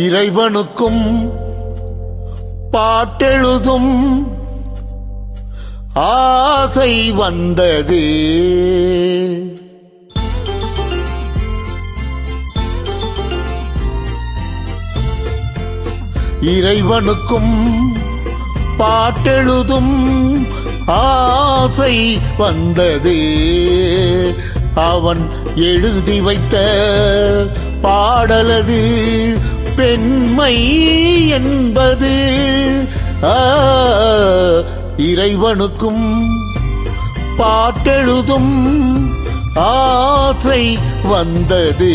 இறைவனுக்கும் பாட்டெழுதும் ஆசை வந்தது. இறைவனுக்கும் பாட்டெழுதும் ஆசை வந்தது. அவன் எழுதி வைத்த பாடலது பெண்மை என்பது. இறைவனுக்கும் பாட்டெழுதும் ஆசை வந்தது.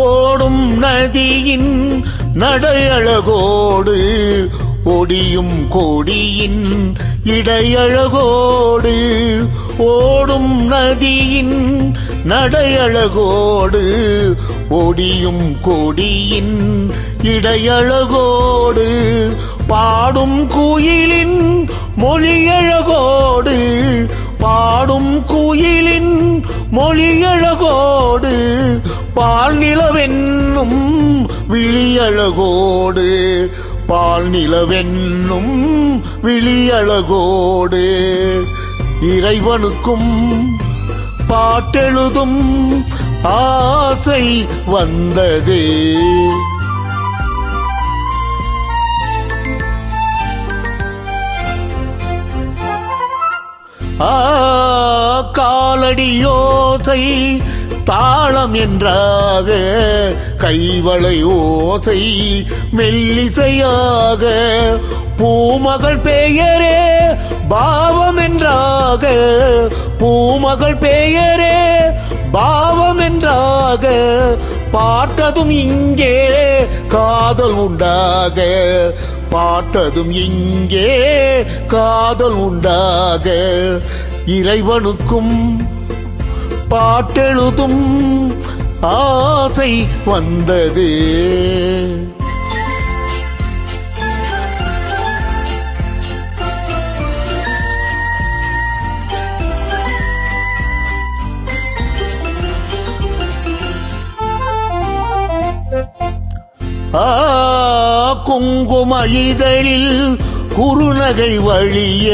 ஓடும் நதியின் நடையழகோடு ஒடியும் கொடியின் இடையழகோடு. ஓடும் நதியின் நடையழகோடு ஒடியும் கொடியின் இடையழகோடு. பாடும் குயிலின் மொழியழகோடு பாடும் குயிலின் மொழியழகோடு. பால் நிலவென்னும் விழியழகோடு பால் நிலவென்னும் விழியழகோடு. இறைவனுக்கும் பாட்டெழுதும் ஆசை வந்தது. காலடியோசை தாளம் என்றாக கைவளை ஓசை மெல்லிசையாக. பூமகள் பெயரே பாவம் என்றாக பூமகள் பெயரே பாவம் என்றாக. பார்த்ததும் இங்கே காதல் உண்டாக பார்த்ததும் இங்கே காதல் உண்டாக. இறைவனுக்கும் பாட்டெழுதும் ஆசை வந்தது. குங்கும இதழில் குறுநகை வழிய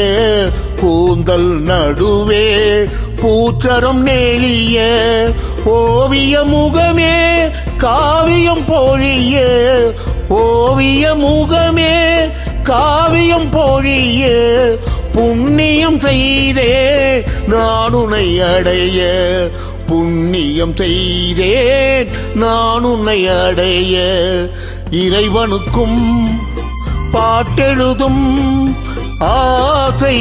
கூந்தல் நடுவே பூச்சரம் நெளிய. ஓவிய முகமே காவியம் பொழிய ஓவிய முகமே காவியம் பொழிய. புண்ணியம் செய்தே நான் உன்னை அடைய புண்ணியம் செய்தேன் நான் உன்னை அடைய. இறைவனுக்கும் பாட்டெழுதும் ஆசை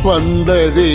வந்தது.